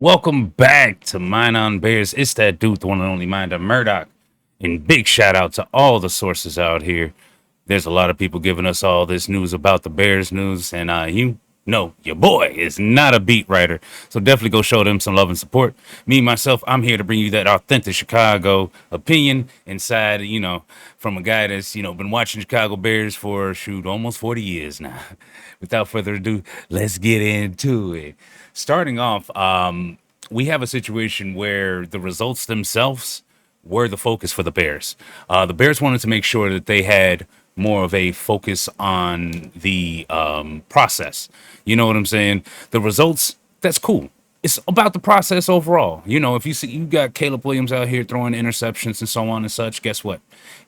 Welcome back to Mind on Bears. It's that dude, the one and only Mind of Murdock. And big shout out to all the sources out here. There's a lot of people giving us all this news about the Bears news, and you know your boy is not a beat writer, so definitely go show them some love and support. Me myself, I'm here to bring you that authentic Chicago opinion inside, from a guy that's been watching Chicago Bears for almost 40 years now. Without further ado, let's get into it. Starting off, we have a situation where the results themselves were the focus for the Bears. The Bears wanted to make sure that they had more of a focus on the process. You know what I'm saying? The results, that's cool. It's about the process overall. If you see you got Caleb Williams out here throwing interceptions and so on and such, guess what?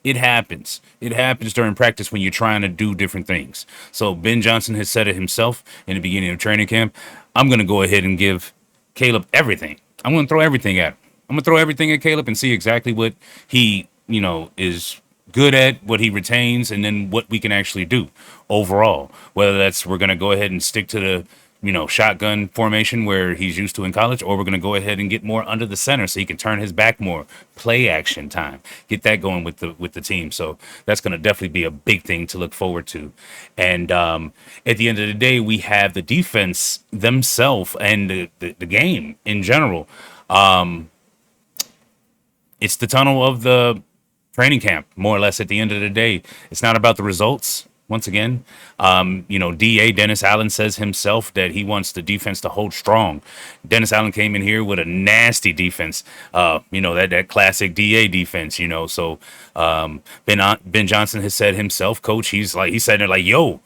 It happens. It happens during practice when you're trying to do different things. So Ben Johnson has said it himself in the beginning of training camp. I'm going to go ahead and give Caleb everything. I'm going to throw everything at him. I'm going to throw everything at Caleb and see exactly what he, is good at, what he retains, and then what we can actually do overall. Whether that's we're going to go ahead and stick to the, shotgun formation where he's used to in college, or we're going to go ahead and get more under the center so he can turn his back more, play action time, get that going with the team. So that's going to definitely be a big thing to look forward to. And at the end of the day, we have the defense themselves and the game in general. It's the tunnel of the training camp, more or less. At the end of the day, it's not about the results. Once again, DA Dennis Allen says himself that he wants the defense to hold strong. Dennis Allen came in here with a nasty defense, that classic DA defense, So Ben Johnson has said himself, coach, he said it like, yo,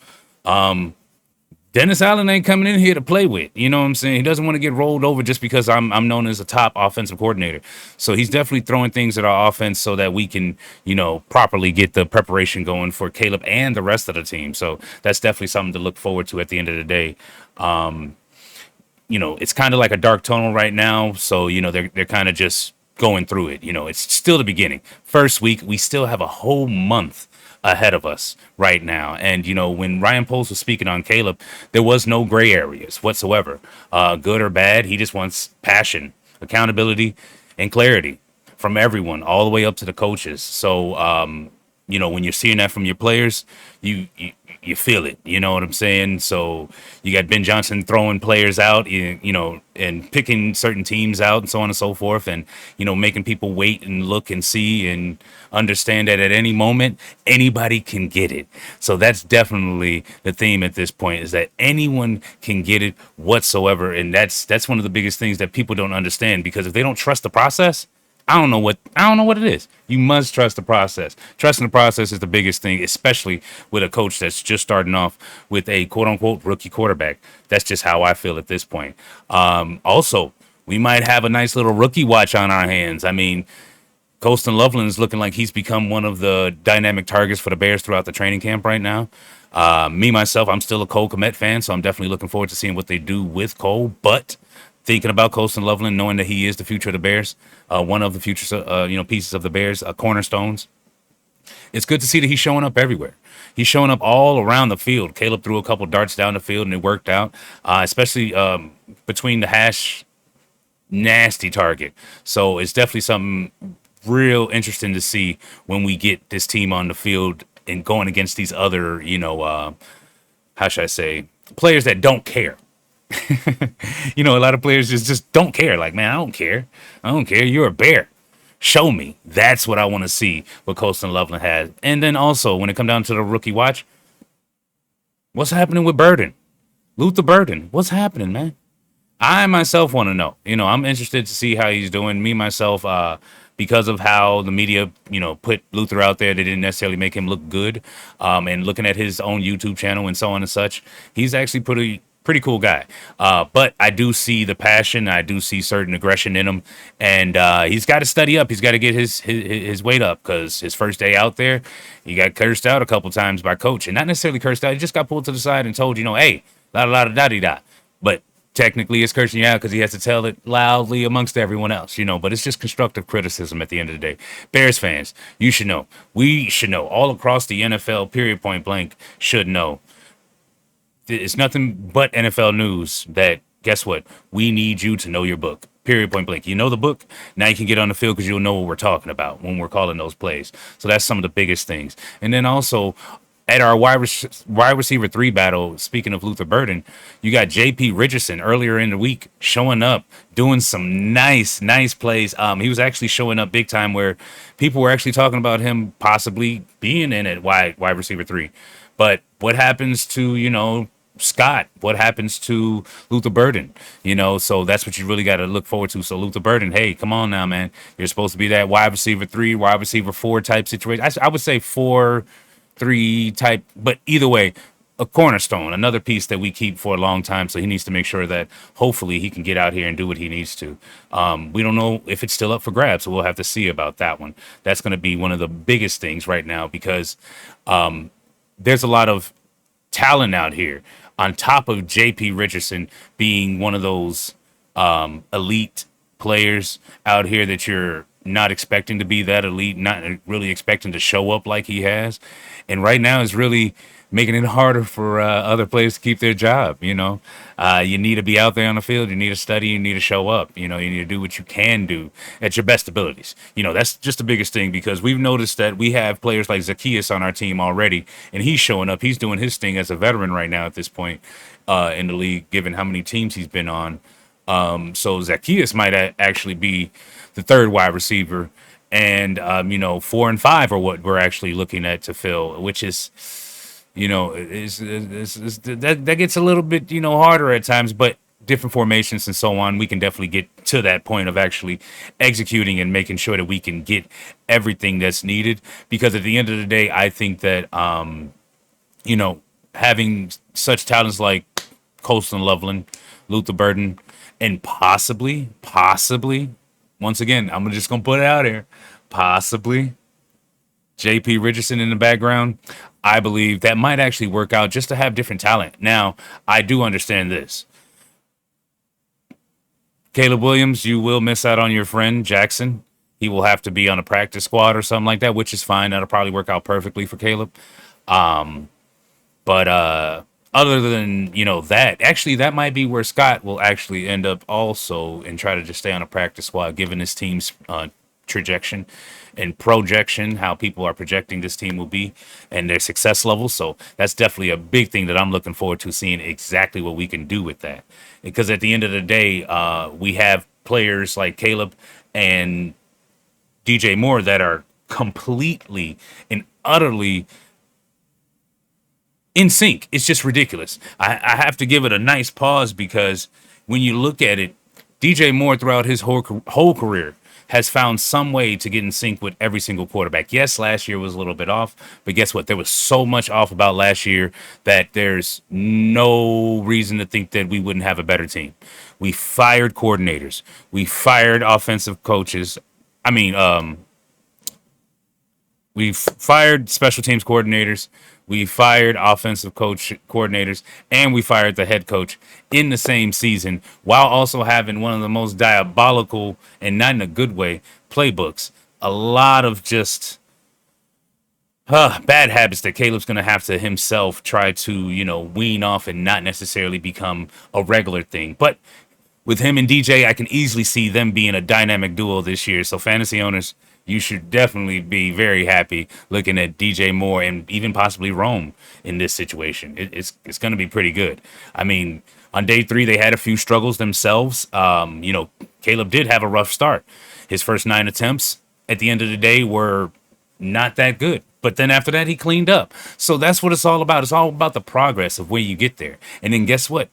Dennis Allen ain't coming in here to play with. You know what I'm saying? He doesn't want to get rolled over just because I'm known as a top offensive coordinator. So he's definitely throwing things at our offense so that we can, properly get the preparation going for Caleb and the rest of the team. So that's definitely something to look forward to at the end of the day. It's kind of like a dark tunnel right now. So, they're kind of just going through it. It's still the beginning. First week, we still have a whole month ahead of us right now. And, when Ryan Poles was speaking on Caleb, there was no gray areas whatsoever, good or bad. He just wants passion, accountability, and clarity from everyone, all the way up to the coaches. So, when you're seeing that from your players, you feel it. You know what I'm saying? So you got Ben Johnson throwing players out, and picking certain teams out and so on and so forth, and making people wait and look and see and understand that at any moment anybody can get it. So that's definitely the theme at this point, is that anyone can get it whatsoever, and that's one of the biggest things that people don't understand, because if they don't trust the process, I don't know what it is. You must trust the process. Trusting the process is the biggest thing, especially with a coach that's just starting off with a quote unquote rookie quarterback. That's just how I feel at this point. Also, we might have a nice little rookie watch on our hands. I mean, Colston Loveland is looking like he's become one of the dynamic targets for the Bears throughout the training camp right now. Myself, I'm still a Cole Kmet fan, so I'm definitely looking forward to seeing what they do with Cole. But thinking about Colston Loveland, knowing that he is the future of the Bears, one of the future, pieces of the Bears, cornerstones. It's good to see that he's showing up everywhere. He's showing up all around the field. Caleb threw a couple darts down the field and it worked out, especially between the hash, nasty target. So it's definitely something real interesting to see when we get this team on the field and going against these other, how should I say, players that don't care. A lot of players just don't care. Like, man, I don't care. I don't care. You're a Bear. Show me. That's what I want to see what Colston Loveland has. And then also, when it comes down to the rookie watch, what's happening with Burden? Luther Burden. What's happening, man? I myself want to know. I'm interested to see how he's doing. Me, myself, because of how the media, put Luther out there, they didn't necessarily make him look good. And looking at his own YouTube channel and so on and such, he's actually pretty cool guy. But I do see the passion. I do see certain aggression in him. And he's got to study up. He's got to get his weight up, because his first day out there, he got cursed out a couple times by coach. And not necessarily cursed out. He just got pulled to the side and told, hey, la-da-da-da-da-da. But technically it's cursing you out because he has to tell it loudly amongst everyone else, but it's just constructive criticism at the end of the day. Bears fans, you should know. We should know. All across the NFL, period, point blank, should know. It's nothing but NFL news that guess what? We need you to know your book. Period, point blank. You know the book. Now you can get on the field because you'll know what we're talking about when we're calling those plays. So that's some of the biggest things. And then also at our wide receiver three battle, speaking of Luther Burden, you got J.P. Richardson earlier in the week showing up, doing some nice plays. He was actually showing up big time where people were actually talking about him possibly being in at wide receiver three. But what happens to, Scott? What happens to Luther Burden? So that's what you really got to look forward to. So Luther Burden, hey, come on now, man. You're supposed to be that wide receiver three, wide receiver four type situation. I would say 4-3 type, but either way, a cornerstone, another piece that we keep for a long time. So he needs to make sure that hopefully he can get out here and do what he needs to. We don't know if it's still up for grabs, so we'll have to see about that one. That's going to be one of the biggest things right now because there's a lot of talent out here. On top of J.P. Richardson being one of those elite players out here that you're not expecting to be that elite, not really expecting to show up like he has. And right now is really making it harder for other players to keep their job. You need to be out there on the field. You need to study. You need to show up. You need to do what you can do at your best abilities. That's just the biggest thing because we've noticed that we have players like Zacchaeus on our team already, and he's showing up. He's doing his thing as a veteran right now at this point in the league, given how many teams he's been on. So Zacchaeus might actually be the third wide receiver, and 4 and 5 are what we're actually looking at to fill, which is that gets a little bit harder at times, but different formations and so on, we can definitely get to that point of actually executing and making sure that we can get everything that's needed. Because at the end of the day, I think that having such talents like Colston Loveland, Luther Burden, and possibly, once again, I'm just gonna put it out here, possibly J.P. Richardson in the background, I believe that might actually work out just to have different talent. Now, I do understand this. Caleb Williams, you will miss out on your friend Jackson. He will have to be on a practice squad or something like that, which is fine. That'll probably work out perfectly for Caleb. But other than that, actually that might be where Scott will actually end up also and try to just stay on a practice squad, given his team's trajectory and projection, how people are projecting this team will be and their success level. So that's definitely a big thing that I'm looking forward to, seeing exactly what we can do with that. Because at the end of the day, we have players like Caleb and DJ Moore that are completely and utterly in sync. It's just ridiculous. I have to give it a nice pause because when you look at it, DJ Moore throughout his whole career has found some way to get in sync with every single quarterback. Yes, last year was a little bit off, but guess what? There was so much off about last year that there's no reason to think that we wouldn't have a better team. We fired coordinators. We fired offensive coaches. We fired special teams coordinators. We fired offensive coordinators, and we fired the head coach in the same season, while also having one of the most diabolical, and not in a good way, playbooks. A lot of just bad habits that Caleb's going to have to himself try to, wean off and not necessarily become a regular thing. But with him and DJ, I can easily see them being a dynamic duo this year. So fantasy owners, you should definitely be very happy looking at DJ Moore and even possibly Rome in this situation. It's going to be pretty good. I mean, on day 3, they had a few struggles themselves. Caleb did have a rough start. His first 9 attempts at the end of the day were not that good. But then after that, he cleaned up. So that's what it's all about. It's all about the progress of where you get there. And then guess what?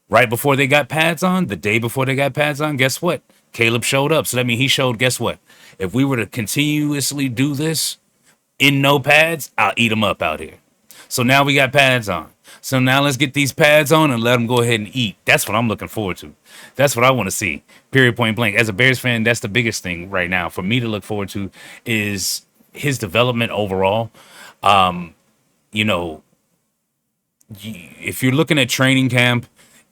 Right before they got pads on, the day before they got pads on, guess what? Caleb showed up. So that means he showed, guess what? If we were to continuously do this in no pads, I'll eat them up out here. So now we got pads on. So now let's get these pads on and let them go ahead and eat. That's what I'm looking forward to. That's what I want to see. Period, point blank. As a Bears fan, that's the biggest thing right now for me to look forward to is his development overall. If you're looking at training camp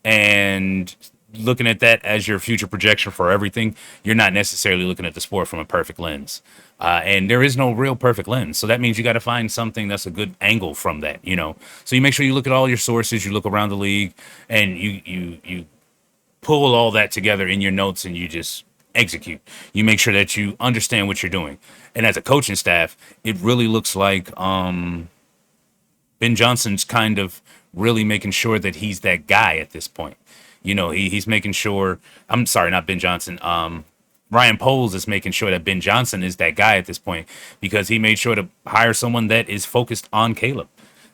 and looking at that as your future projection for everything, you're not necessarily looking at the sport from a perfect lens. And there is no real perfect lens. So that means you got to find something that's a good angle from that, So you make sure you look at all your sources, you look around the league, and you pull all that together in your notes and you just execute. You make sure that you understand what you're doing. And as a coaching staff, it really looks like Ben Johnson's kind of really making sure that he's that guy at this point. He's making sure. I'm sorry, not Ben Johnson. Ryan Poles is making sure that Ben Johnson is that guy at this point because he made sure to hire someone that is focused on Caleb.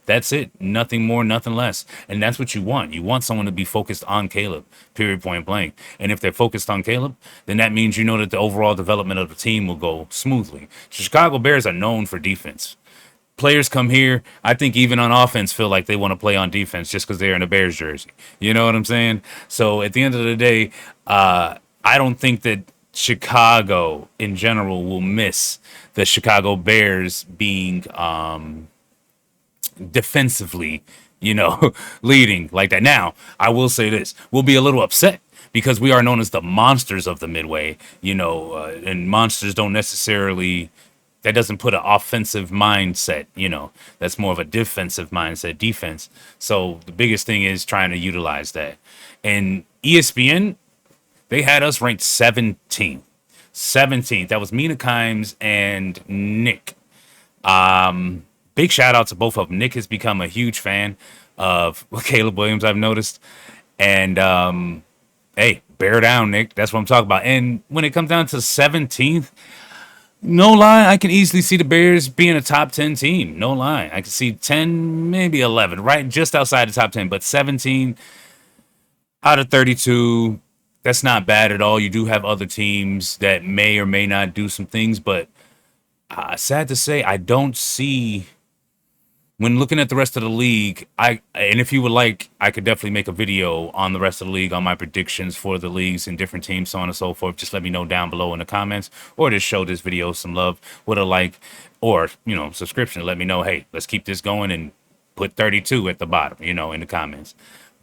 That's it. Nothing more, nothing less. And that's what you want. You want someone to be focused on Caleb, period, point blank. And if they're focused on Caleb, then that means that the overall development of the team will go smoothly. Chicago Bears are known for defense. Players come here, I think even on offense, feel like they want to play on defense just because they're in a Bears jersey. You know what I'm saying? So at the end of the day, I don't think that Chicago in general will miss the Chicago Bears being defensively, leading like that. Now, I will say this: we'll be a little upset because we are known as the monsters of the Midway, and monsters don't necessarily. That doesn't put an offensive mindset, That's more of a defensive mindset, defense. So the biggest thing is trying to utilize that. And ESPN, they had us ranked 17th. 17th. That was Mina Kimes and Nick. Big shout out to both of them. Nick has become a huge fan of Caleb Williams, I've noticed. And hey, bear down, Nick. That's what I'm talking about. And when it comes down to 17th, no lie, I can easily see the Bears being a top 10 team. No lie. I can see 10, maybe 11, right? Just outside the top 10. But 17 out of 32, that's not bad at all. You do have other teams that may or may not do some things. But sad to say, I don't see. When looking at the rest of the league, and if you would like, I could definitely make a video on the rest of the league, on my predictions for the leagues and different teams, so on and so forth. Just let me know down below in the comments, or just show this video some love with a like, or subscription. Let me know, hey, let's keep this going, and put 32 at the bottom, in the comments.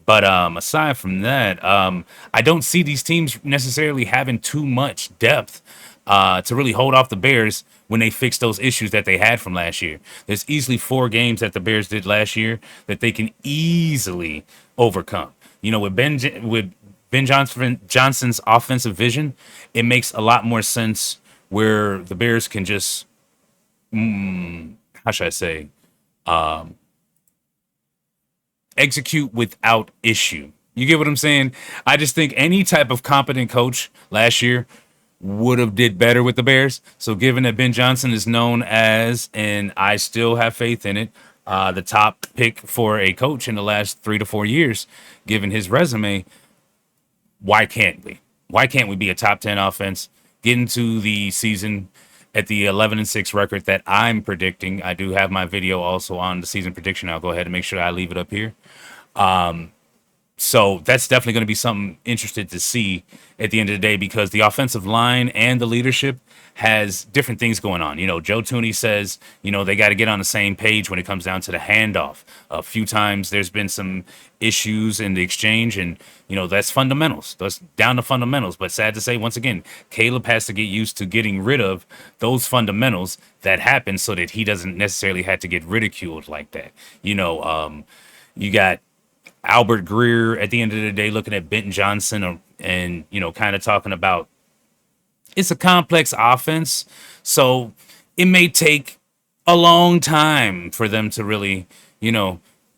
But aside from that, I don't see these teams necessarily having too much depth to really hold off the Bears when they fix those issues that they had from last year. There's easily 4 games that the Bears did last year that they can easily overcome. With Ben Johnson's offensive vision, it makes a lot more sense where the Bears can just, how should I say, execute without issue. You get what I'm saying? I just think any type of competent coach last year would have did better with the Bears. So given that Ben Johnson is known as, and I still have faith in it, the top pick for a coach in the last 3 to 4 years, given his resume, why can't we? Why can't we be a top 10 offense, get into the season at the 11-6 record that I'm predicting? I do have my video also on the season prediction. I'll go ahead and make sure I leave it up here. So that's definitely going to be something interested to see at the end of the day, because the offensive line and the leadership has different things going on. Joe Tooney says, they got to get on the same page when it comes down to the handoff. A few times there's been some issues in the exchange, and, that's fundamentals. That's down to fundamentals. But sad to say, once again, Caleb has to get used to getting rid of those fundamentals that happen so that he doesn't necessarily have to get ridiculed like that. You got Albert Greer at the end of the day looking at Benton Johnson and kind of talking about it's a complex offense, so it may take a long time for them to really,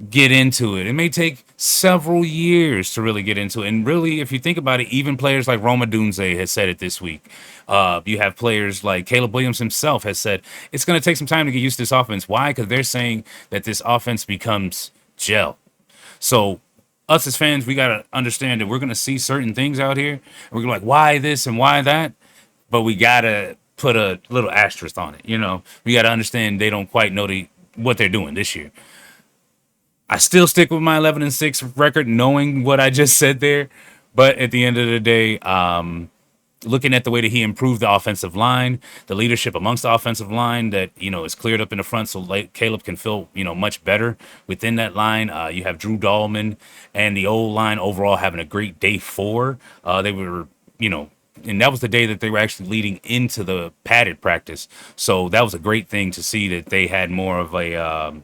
get into it. It may take several years to really get into it. And really, if you think about it, even players like Roma Dunze has said it this week. You have players like Caleb Williams himself has said it's going to take some time to get used to this offense. Why? Because they're saying that this offense becomes gel. So us as fans, we got to understand that we're going to see certain things out here. And we're going to be like, why this and why that? But we got to put a little asterisk on it. We got to understand they don't quite know what they're doing this year. I still stick with my 11-6 record, knowing what I just said there. But at the end of the day, looking at the way that he improved the offensive line, the leadership amongst the offensive line that, is cleared up in the front so Caleb can feel, much better within that line. You have Drew Dahlman and the old line overall having a great day 4. They were, and that was the day that they were actually leading into the padded practice. So that was a great thing to see that they had more of a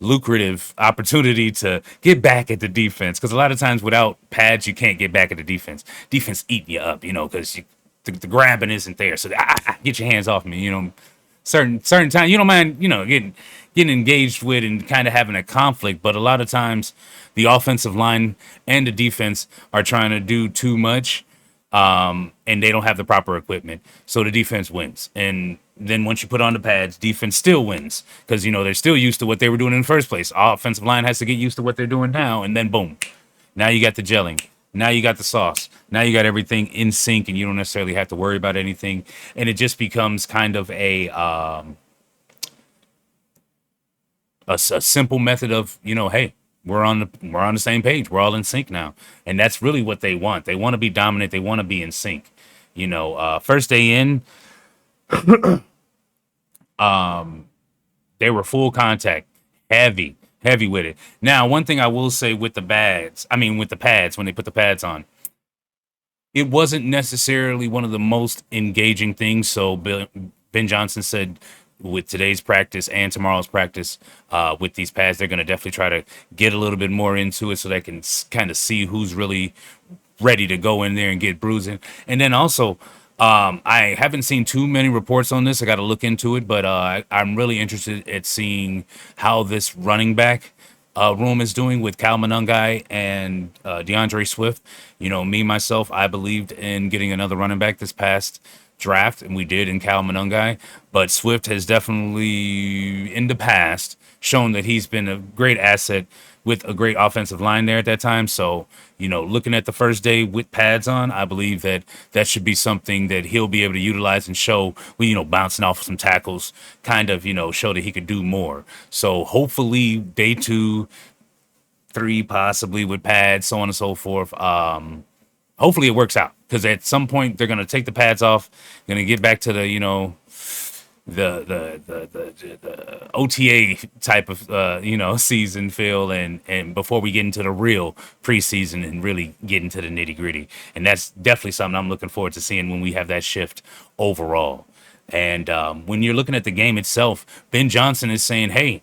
lucrative opportunity to get back at the defense, because a lot of times without pads you can't get back at the defense. Defense eating you up, because the grabbing isn't there. So get your hands off me, certain time you don't mind, getting engaged with and kind of having a conflict, but a lot of times the offensive line and the defense are trying to do too much, and they don't have the proper equipment, so the defense wins. And then once you put on the pads, defense still wins, because they're still used to what they were doing in the first place. Offensive line has to get used to what they're doing now, and then boom, now you got the gelling. Now you got the sauce. Now you got everything in sync, and you don't necessarily have to worry about anything. And it just becomes kind of a simple method of, hey, we're on the same page. We're all in sync now, and that's really what they want. They want to be dominant. They want to be in sync. First day in, they were full contact, heavy with it. Now, one thing I will say with the pads, when they put the pads on, it wasn't necessarily one of the most engaging things. So Ben Johnson said with today's practice and tomorrow's practice, with these pads, they're going to definitely try to get a little bit more into it so they can kind of see who's really ready to go in there and get bruising. And then also, I haven't seen too many reports on this. I got to look into it, but I'm really interested at seeing how this running back room is doing with Cal Monungai and DeAndre Swift. Me myself, I believed in getting another running back this past draft, and we did in Cal Monungai. But Swift has definitely, in the past, shown that he's been a great asset with a great offensive line there at that time. So, looking at the first day with pads on, I believe that that should be something that he'll be able to utilize and show, bouncing off some tackles, kind of, show that he could do more. So hopefully day 2, 3, possibly with pads, so on and so forth. Hopefully it works out, because at some point they're going to take the pads off, going to get back to the, the OTA type of season feel, and before we get into the real preseason and really get into the nitty gritty. And that's definitely something I'm looking forward to seeing when we have that shift overall. And when you're looking at the game itself, Ben Johnson is saying, hey,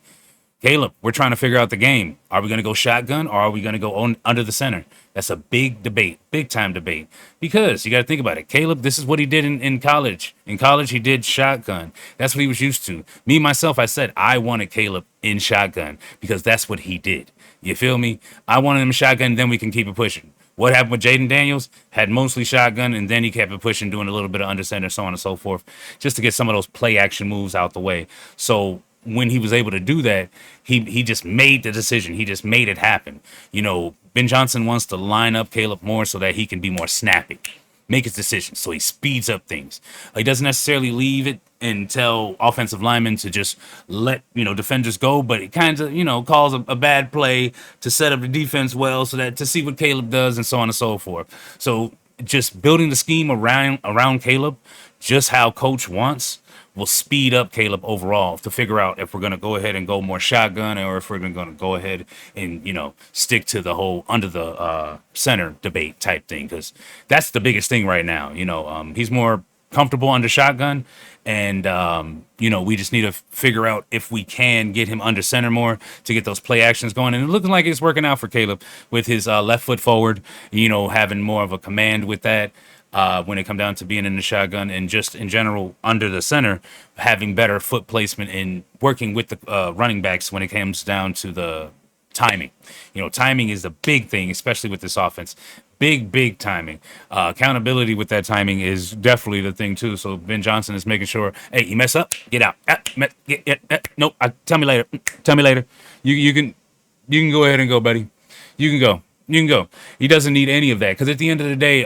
Caleb, we're trying to figure out the game. Are we going to go shotgun, or are we going to go under the center? That's a big debate, big time debate, because you got to think about it. Caleb, this is what he did in college. In college, he did shotgun. That's what he was used to. Me, myself, I said I wanted Caleb in shotgun because that's what he did. You feel me? I wanted him in shotgun, then we can keep it pushing. What happened with Jaden Daniels? Had mostly shotgun, and then he kept it pushing, doing a little bit of under center, so on and so forth, just to get some of those play action moves out the way. So when he was able to do that, he just made the decision. He just made it happen. Ben Johnson wants to line up Caleb more so that he can be more snappy, make his decisions. So he speeds up things. He doesn't necessarily leave it and tell offensive linemen to just let, defenders go, but it kind of, calls a bad play to set up the defense well, so that to see what Caleb does, and so on and so forth. So just building the scheme around Caleb, just how coach wants, will speed up Caleb overall to figure out if we're going to go ahead and go more shotgun, or if we're going to go ahead and, stick to the whole under the center debate type thing. Because that's the biggest thing right now. He's more comfortable under shotgun, and, we just need to figure out if we can get him under center more to get those play actions going. And it looking like it's working out for Caleb with his left foot forward, having more of a command with that. When it come down to being in the shotgun, and just in general under the center, having better foot placement and working with the running backs when it comes down to the timing. Timing is the big thing, especially with this offense. Big timing. Accountability with that timing is definitely the thing too. So Ben Johnson is making sure, hey, you mess up, get out. Nope. Tell me later. Tell me later. You can go ahead and go, buddy. You can go. You can go. He doesn't need any of that, because at the end of the day,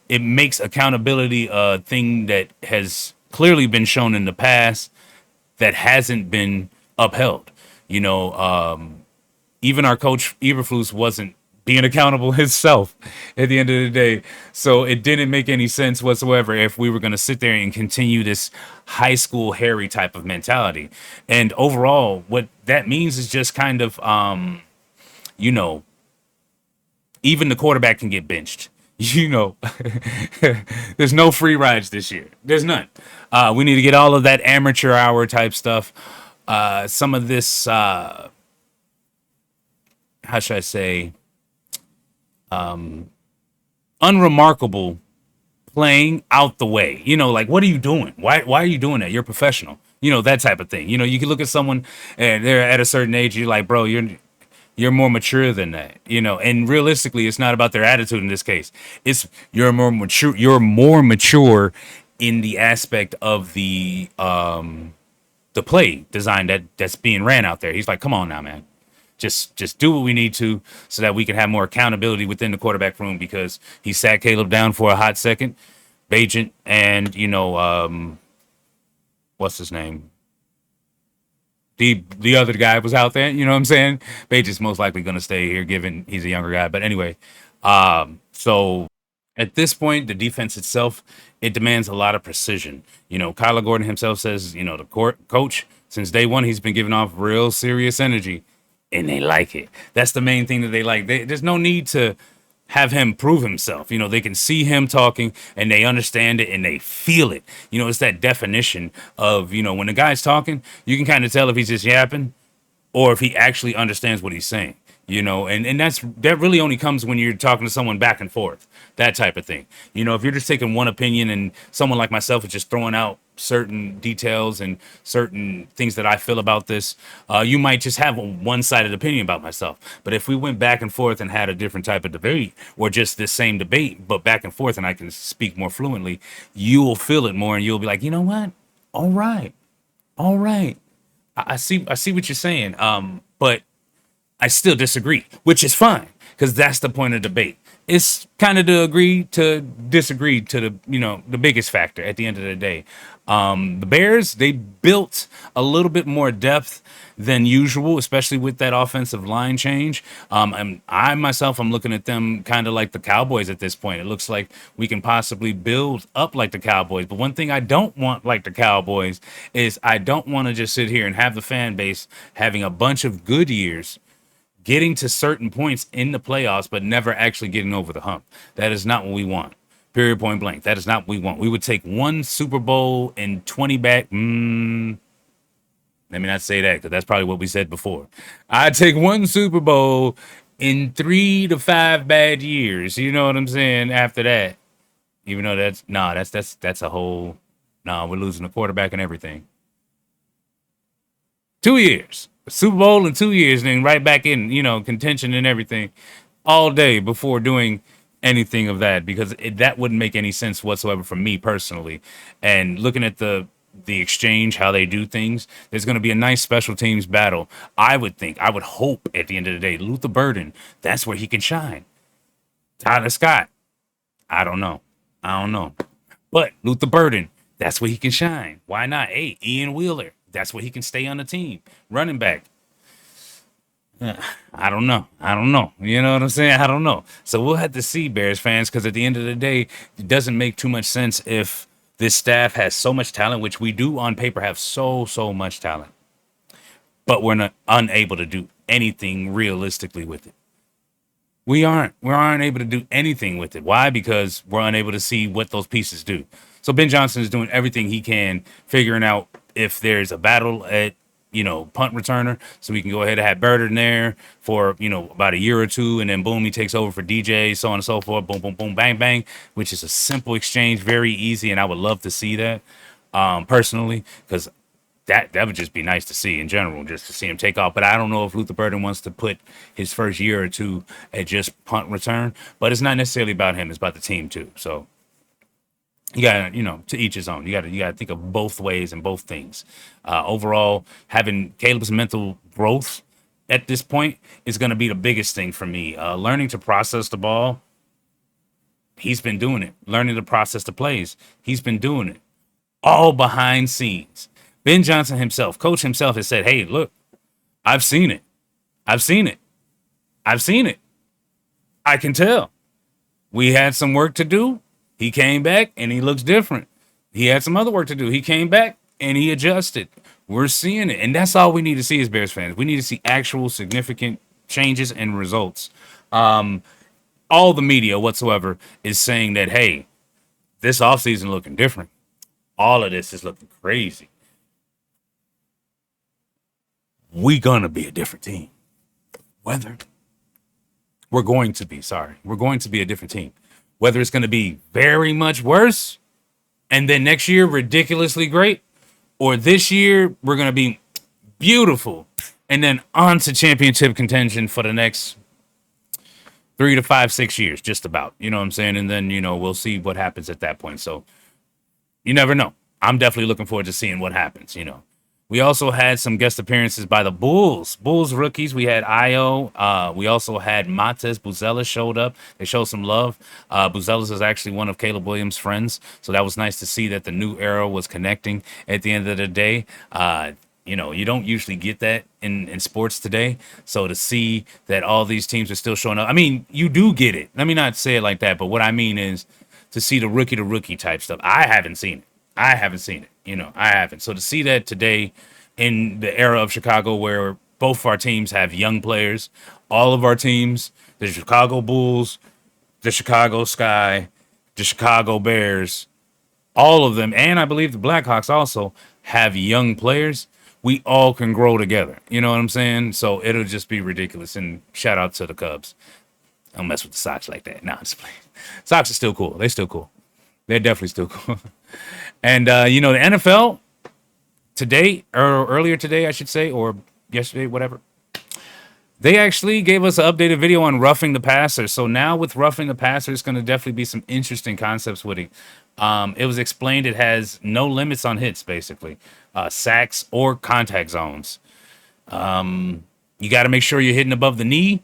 it makes accountability a thing that has clearly been shown in the past that hasn't been upheld. Even our coach Eberflus wasn't being accountable himself at the end of the day. So it didn't make any sense whatsoever if we were going to sit there and continue this high school Harry type of mentality. And overall, what that means is just kind of, even the quarterback can get benched. There's no free rides this year. There's none. We need to get all of that amateur hour type stuff. Some of this how should I say, unremarkable playing out the way. Like, what are you doing? Why are you doing that? You're a professional. That type of thing. You can look at someone and they're at a certain age. You're like, bro, you're more mature than that. And realistically, it's not about their attitude in this case. It's you're more mature. You're more mature in the aspect of the play design that's being ran out there. He's like, come on now, man. Just do what we need to so that we can have more accountability within the quarterback room because he sat Caleb down for a hot second. Bajent and what's his name? The other guy was out there. You know what I'm saying? Bajent's most likely going to stay here, given he's a younger guy. But anyway, so at this point, the defense itself it demands a lot of precision. Kyler Gordon himself says, the coach since day one he's been giving off real serious energy, and they like it. That's the main thing that they like. There's no need to have him prove himself. They can see him talking and they understand it and they feel it. It's that definition of, when the guy's talking, you can kind of tell if he's just yapping or if he actually understands what he's saying. And that really only comes when you're talking to someone back and forth, that type of thing. If you're just taking one opinion and someone like myself is just throwing out certain details and certain things that I feel about this, you might just have a one-sided opinion about myself. But if we went back and forth and had a different type of debate or just the same debate, but back and forth and I can speak more fluently, you'll feel it more and you'll be like, you know what? All right. All right. I see what you're saying. But I still disagree, which is fine because that's the point of debate. It's kind of to agree to disagree to the biggest factor at the end of the day. The Bears, they built a little bit more depth than usual, especially with that offensive line change. And I myself, I'm looking at them kind of like the Cowboys at this point. It looks like we can possibly build up like the Cowboys. But one thing I don't want like the Cowboys is I don't want to just sit here and have the fan base having a bunch of good years getting to certain points in the playoffs, but never actually getting over the hump. That is not what we want. Period, point blank. That is not what we want. We would take one Super Bowl and 20 back. Let me not say that because that's probably what we said before. I'd take one Super Bowl in 3 to 5 bad years. You know what I'm saying? After that, even though that's a whole. No, we're losing the quarterback and everything. 2 years. Super Bowl in 2 years, and then right back in, contention and everything all day before doing anything of that because that wouldn't make any sense whatsoever for me personally. And looking at the exchange, how they do things, there's going to be a nice special teams battle. I would think, I would hope at the end of the day, Luther Burden, that's where he can shine. Tyler Scott, I don't know. I don't know. But Luther Burden, that's where he can shine. Why not? Hey, Ian Wheeler, that's where he can stay on the team. Running back. I don't know. I don't know. You know what I'm saying? I don't know. So we'll have to see, Bears fans, because at the end of the day, it doesn't make too much sense if this staff has so much talent, which we do on paper have so much talent, but we're not unable to do anything realistically with it. We aren't able to do anything with it. Why? Because we're unable to see what those pieces do. So Ben Johnson is doing everything he can, figuring out if there's a battle at punt returner, so we can go ahead and have Bird in there for about a year or two, and then boom, he takes over for DJ, so on and so forth. Boom, boom, boom, bang, bang, which is a simple exchange, very easy, and I would love to see that personally, because that would just be nice to see in general, just to see him take off. But I don't know if Luther Burden wants to put his first year or two at just punt return. But it's not necessarily about him; it's about the team too. So you got to each his own. You got to think of both ways and both things. Overall, having Caleb's mental growth at this point is going to be the biggest thing for me. Learning to process the ball, he's been doing it. Learning to process the plays, he's been doing it. All behind scenes. Ben Johnson himself, coach himself, has said, "Hey, look, I've seen it. I've seen it. I've seen it. I can tell. We had some work to do. He came back and he looks different. He had some other work to do. He came back and he adjusted. We're seeing it. And that's all we need to see as Bears fans. We need to see actual significant changes and results. All the media whatsoever is saying that, hey, this offseason looking different. All of this is looking crazy. We gonna be a different team. Whether We're going to be, sorry. We're going to be a different team. Whether it's going to be very much worse and then next year ridiculously great, or this year we're going to be beautiful and then on to championship contention for the next 3 to 5, 6 years, just about. You know what I'm saying? And then, we'll see what happens at that point. So you never know. I'm definitely looking forward to seeing what happens, We also had some guest appearances by the Bulls. Bulls rookies. We had Io. We also had Mates Buzelis showed up. They showed some love. Buzelis is actually one of Caleb Williams' friends. So that was nice to see that the new era was connecting at the end of the day. You don't usually get that in sports today. So to see that all these teams are still showing up. I mean, you do get it. Let me not say it like that. But what I mean is to see the rookie to rookie type stuff. I haven't seen it. I haven't. So to see that today in the era of Chicago where both of our teams have young players, all of our teams, the Chicago Bulls, the Chicago Sky, the Chicago Bears, all of them, and I believe the Blackhawks also have young players. We all can grow together. You know what I'm saying? So it'll just be ridiculous. And shout out to the Cubs. I don't mess with the Sox like that. Nah, just playing. Sox are still cool. They're still cool. They're definitely still cool. And, the NFL today, or earlier today, I should say, or yesterday, whatever, they actually gave us an updated video on roughing the passer. So now with roughing the passer, it's going to definitely be some interesting concepts with it. It was explained it has no limits on hits, basically, sacks or contact zones. You got to make sure you're hitting above the knee.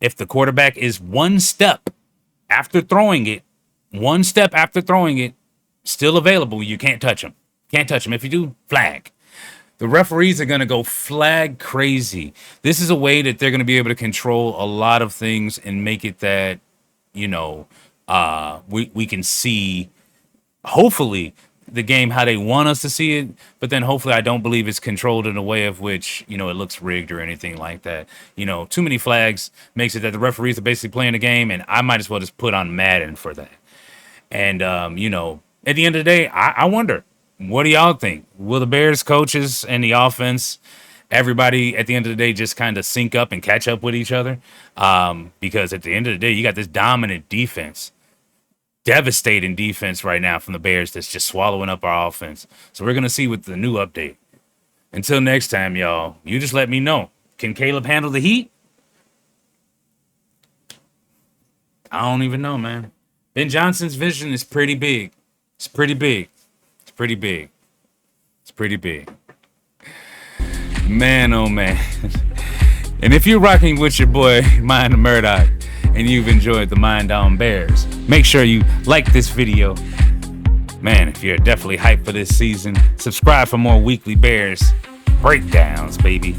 If the quarterback is one step after throwing it, still available, you can't touch him. If you do, flag. The referees are going to go flag crazy. This is a way that they're going to be able to control a lot of things and make it that, we can see, hopefully, the game how they want us to see it. But then hopefully I don't believe it's controlled in a way of which, it looks rigged or anything like that. Too many flags makes it that the referees are basically playing the game, and I might as well just put on Madden for that. And, at the end of the day, I wonder, what do y'all think? Will the Bears coaches and the offense, everybody at the end of the day, just kind of sync up and catch up with each other? Because at the end of the day, you got this dominant defense, devastating defense right now from the Bears that's just swallowing up our offense. So we're going to see with the new update. Until next time, y'all, you just let me know. Can Caleb handle the heat? I don't even know, man. Ben Johnson's vision is pretty big. It's pretty big. Man, oh man. And if you're rocking with your boy, MindOfMurdock, and you've enjoyed the Mind On Bears, make sure you like this video. Man, if you're definitely hyped for this season, subscribe for more weekly Bears breakdowns, baby.